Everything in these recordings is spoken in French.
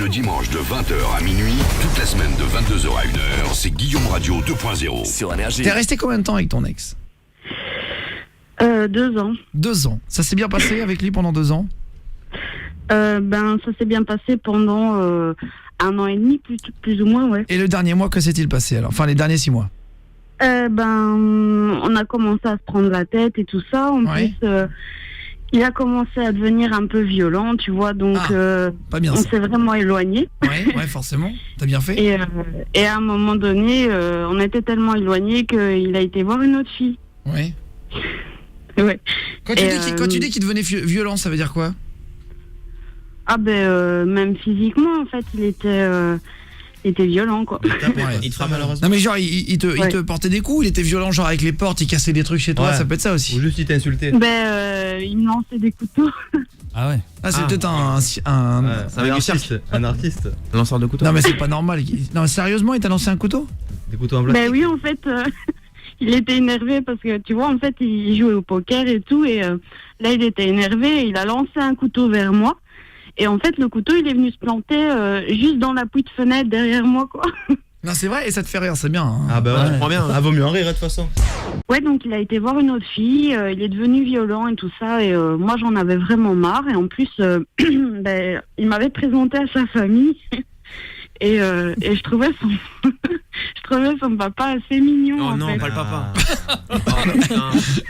le dimanche de 20h à minuit, toute la semaine de 22h à 1h, c'est Guillaume Radio 2.0 sur Énergie. T'es resté combien de temps avec ton ex? 2 ans. 2 ans. Ça s'est bien passé avec lui pendant 2 ans? Ça s'est bien passé pendant 1 an et demi, plus ou moins, ouais. Et le dernier mois, que s'est-il passé alors? Enfin, les derniers 6 mois? On a commencé à se prendre la tête et tout ça. En plus, il a commencé à devenir un peu violent, tu vois, donc pas bien on ça. s'est vraiment éloignés. Ouais, forcément. T'as bien fait. Et à un moment donné, on était tellement éloignés qu'il a été voir une autre fille. Ouais. Ouais. Quand tu dis qu'il devenait violent, ça veut dire quoi? Même physiquement, en fait, il était violent, quoi. Il te frappe malheureusement. Non mais genre il te portait des coups, il était violent genre avec les portes, il cassait des trucs chez toi, ça peut être ça aussi. Ou juste il t'a insulté. Il me lançait des couteaux. Ah ouais. Ah c'est peut-être c'est un artiste. Un lanceur de couteau. Non mais c'est pas normal. Non sérieusement, il t'a lancé un couteau? Des couteaux en plastique. Oui, en fait, il était énervé parce que, tu vois, en fait, il jouait au poker et tout, et là, il était énervé, et il a lancé un couteau vers moi, et en fait, le couteau, il est venu se planter juste dans l'appui de fenêtre derrière moi, quoi. Non c'est vrai, et ça te fait rire, c'est bien. Hein. Ah bah ouais, je comprends bien. Ah, vaut mieux en rire de toute façon. Ouais, donc il a été voir une autre fille, il est devenu violent et tout ça, et moi, j'en avais vraiment marre, et en plus, il m'avait présenté à sa famille. Et je trouvais son papa assez mignon. Oh en non, fait. pas le papa.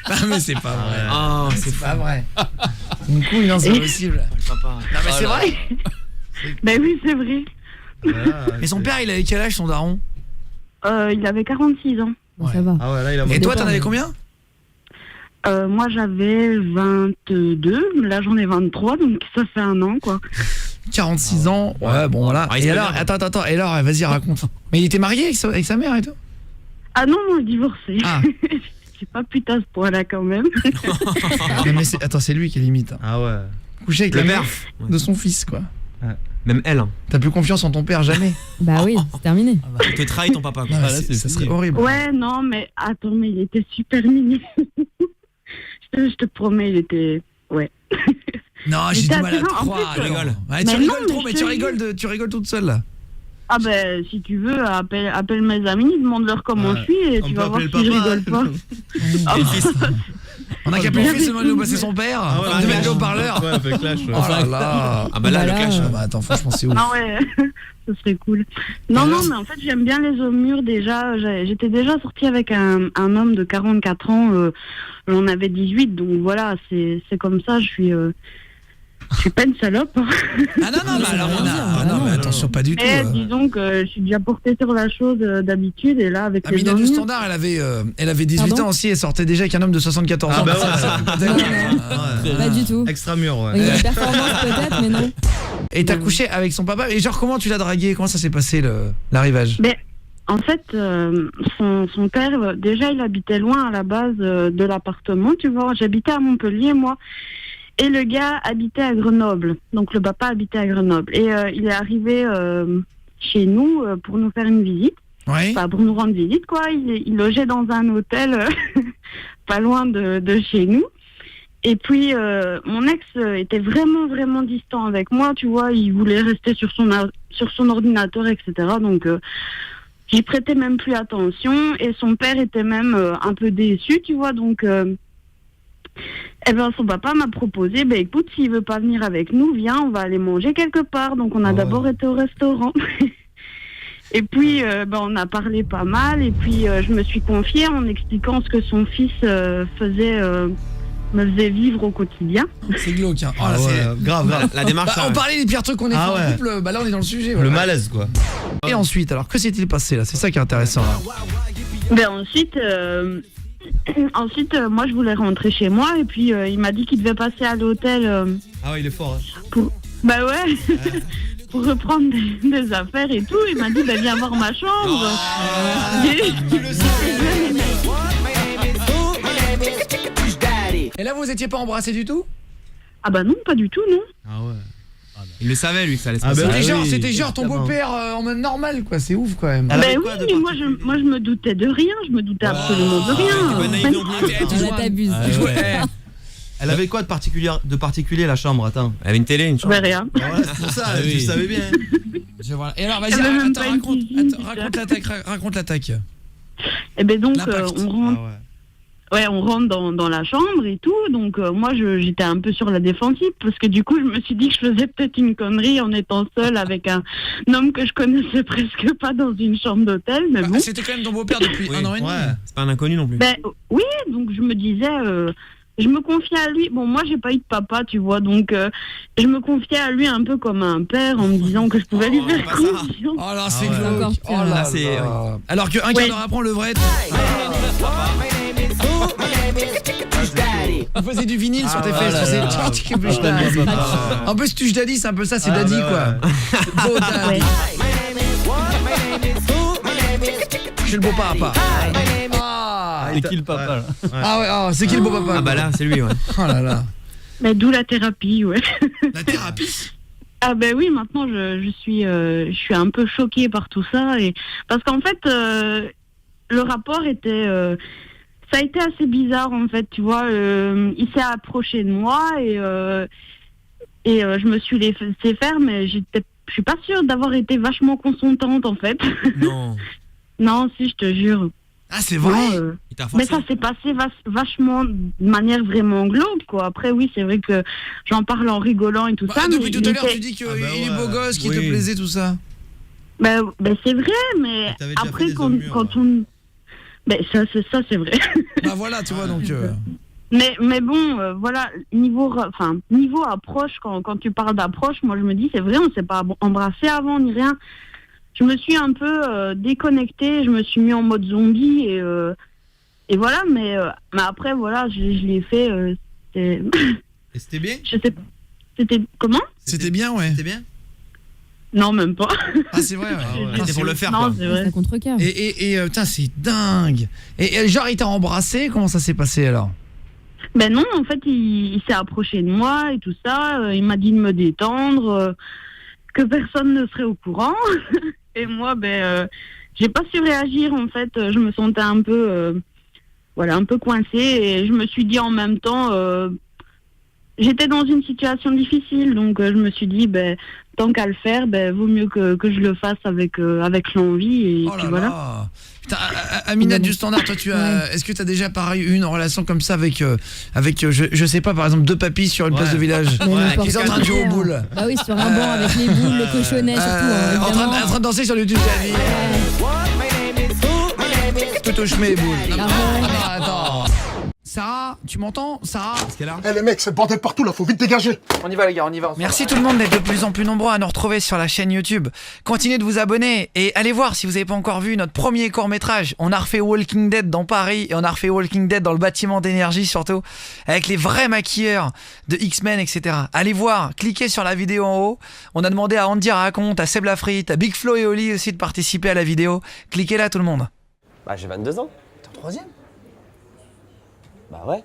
Ah mais c'est pas vrai. Oh, c'est pas vrai. Du coup, non, c'est possible. Pas le papa. Non mais c'est vrai. Oui, c'est vrai. Et son père, il avait quel âge, son daron? Il avait 46 ans. Bon, ça va. Ah ouais, là il a. Et toi, t'en avais combien? Moi, j'avais 22. Là, j'en ai 23, donc ça fait 1 an, quoi. 46 ans. Ouais, bon voilà. Ah, et alors, attends, et alors, vas-y, raconte. Mais il était marié avec sa mère et tout? Ah non, divorcé. Ah. J'ai pas pu à ce point-là quand même. Non, mais attends, c'est lui qui est limite. Ah ouais. Coucher avec Le la père. mère de son fils, quoi. Même elle. Hein. T'as plus confiance en ton père, jamais. Bah oui, c'est terminé. Il te trahit ton papa. Quoi. Non, Ah, là, ça serait horrible. Ouais, non, mais attends, mais il était super mignon. je te promets, il était... Ouais. Non, j'ai du mal à te en croire. plus, Rigole. Ouais, mais tu non, rigoles mais trop, je mais te tu rigoles toute seule là. Ah si tu veux, appelle mes amis, demande-leur comment je suis et tu vas voir si je rigole pas. On a qu'à plus fait seulement de nous passer son père, de mettre le haut-parleur. Ouais, avec clash. Oh là là. Ah bah là, le clash. Bah attends, franchement, c'est ouf. Ah ouais, ce serait cool. Non, mais en fait, j'aime bien les hommes mûrs déjà. J'étais déjà sortie avec un homme de 44 ans. On avait 18, donc voilà, c'est comme ça, je suis pas une salope. Ah non, mais alors non, mais attention, pas du tout. Disons que je suis déjà portée sur la chose d'habitude, et là, avec les Amina hommes du mûrs... Standard, elle avait 18 ans aussi, elle sortait déjà avec un homme de 74 ans. Ah bah ouais. Pas du tout. Extra mûr, ouais. Il y a une performance peut-être, mais non. Et t'as couché avec son papa, et genre comment tu l'as dragué? Comment ça s'est passé l'arrivage? Mais en fait, son père, déjà, il habitait loin à la base de l'appartement, tu vois. J'habitais à Montpellier, moi. Et le gars habitait à Grenoble. Donc le papa habitait à Grenoble. Et il est arrivé chez nous pour nous faire une visite. Oui. Enfin, pour nous rendre visite, quoi. Il logeait dans un hôtel pas loin de chez nous. Et puis, mon ex était vraiment, vraiment distant avec moi, tu vois. Il voulait rester sur son ordinateur, etc. Donc, j'y prêtais même plus attention. Et son père était même un peu déçu, tu vois. Donc... son papa m'a proposé, écoute, s'il veut pas venir avec nous, viens, on va aller manger quelque part. Donc on a d'abord été au restaurant. Et puis on a parlé pas mal, et puis je me suis confiée en expliquant ce que son fils me faisait vivre au quotidien. C'est glauque, hein. Oh, là, c'est grave. La démarche. on parlait des pires trucs qu'on ait fait en couple, bah là on est dans le sujet. Le malaise, quoi. Et ensuite, alors que s'est-il passé là? C'est ça qui est intéressant là. Ensuite, moi je voulais rentrer chez moi, et puis il m'a dit qu'il devait passer à l'hôtel Ah ouais, il est fort. pour reprendre des affaires et tout. Il m'a dit viens voir ma chambre. Et là vous étiez pas embrassés du tout? Ah bah non, pas du tout, non. Ah ouais. Il le savait lui que ça allait se passer. C'était genre ton beau-père en mode normal, quoi. C'est ouf quand même. Oui, mais moi je me doutais de rien. Je me doutais absolument de rien. T'abuses. Elle avait quoi de particulier la chambre? Attends. Elle avait une télé, une chambre. Ben rien. Ouais, c'est pour ça, Ah oui. tu savais bien. Et alors, vas-y, Elle avait même attends, pas une cuisine, raconte l'attaque. Et ben donc, L'impact. on rentre. Ah ouais. Ouais, on rentre dans la chambre et tout, donc moi j'étais un peu sur la défensive parce que du coup je me suis dit que je faisais peut-être une connerie en étant seule avec un homme que je connaissais presque pas dans une chambre d'hôtel, mais bon. C'était quand même ton beau-père depuis Oui. 1 an et demi. Ouais. C'est pas un inconnu non plus. Ben oui, donc je me disais, je me confiais à lui. Bon, moi j'ai pas eu de papa, tu vois, donc je me confiais à lui un peu comme un père en me disant que je pouvais lui faire pas ça. confiance. Oh là, c'est ouais. glauque. Encore Oh pire, là là. Là, c'est. là. Alors qu'un quart Ouais. d'heure après, on le vrai. On faisait du vinyle sur tes Ah, fesses, tu sais. voilà. Tchik, tchik, tchik, tchik. En plus, Tuche Daddy, c'est un peu ça, c'est Daddy quoi. Beau Daddy. Je suis le beau papa. Ah, C'est qui le papa là? ah ouais, oh, c'est qui le beau papa? Ah bah là, c'est lui, ouais. Oh là là. Mais d'où la thérapie, ouais. La thérapie. Ah ben oui, maintenant je suis un peu choquée par tout ça et parce qu'en fait le rapport était ça a été assez bizarre en fait, tu vois, il s'est approché de moi et je me suis laissé faire, mais je suis pas sûre d'avoir été vachement consentante en fait. Non. Non, si, je te jure. Ah, c'est vrai. Non, Il t'a mais forcé. ça s'est passé vachement de manière vraiment glauque, quoi. Après, oui, c'est vrai que j'en parle en rigolant et tout Bah, ça. depuis mais tout à l'heure, était- tu dis qu'il Ah bah est ouais. beau gosse, qu'il Oui. te plaisait, tout ça. Ben, c'est vrai, mais Et t'avais déjà fait après, des quand hommes mûrs, on. Ben, ça, c'est vrai. Bah voilà, tu vois, donc. Mais bon, voilà, niveau approche, quand tu parles d'approche, moi, je me dis, c'est vrai, on s'est pas embrassé avant, ni rien. Je me suis un peu déconnectée, je me suis mis en mode zombie, et voilà, mais après, voilà, je l'ai fait. Et c'était bien? Je sais pas. C'était comment? C'était bien, ouais. C'était bien? Non, même pas. Ah, c'est vrai, ouais. Ah ouais. Putain, C'était c'est pour le ouf. faire, Non, quoi. c'est vrai. Ça contrecarre. Et putain, c'est dingue. Et genre, il t'a embrassé, comment ça s'est passé alors? Ben non, en fait, il s'est approché de moi et tout ça. Il m'a dit de me détendre, que personne ne serait au courant. Et moi, j'ai pas su réagir, en fait. Je me sentais un peu, un peu coincée. Et je me suis dit en même temps, j'étais dans une situation difficile. Donc, je me suis dit, tant qu'à le faire, vaut mieux que je le fasse avec l'envie. Et Oh puis là voilà. là. Putain, Amina du Standard, toi, est-ce que tu as déjà pareil eu une relation comme ça avec je sais pas, par exemple, deux papis sur une place de village Mais Ouais, n'importe qui sont en train de jouer aux quoi. boules, Bah oui, sur un banc avec les boules, le cochonnet, surtout. Hein, en évidemment. train de danser sur le YouTube de la vie. Tout touche mes boules. Non, attends. Sarah, tu m'entends, Sarah? Qu'est-ce qu'elle a? Eh les mecs, c'est le bordel partout là, faut vite dégager. On y va les gars, on y va. Merci tout le monde d'être de plus en plus nombreux à nous retrouver sur la chaîne YouTube. Continuez de vous abonner et allez voir si vous n'avez pas encore vu notre premier court-métrage. On a refait Walking Dead dans Paris et on a refait Walking Dead dans le bâtiment d'énergie surtout, avec les vrais maquilleurs de X-Men, etc. Allez voir, cliquez sur la vidéo en haut. On a demandé à Andy Raconte, à Seb Lafrite, à Big Flo et Oli aussi de participer à la vidéo. Cliquez là tout le monde. Bah j'ai 22 ans. T'es en troisième? Bah ouais.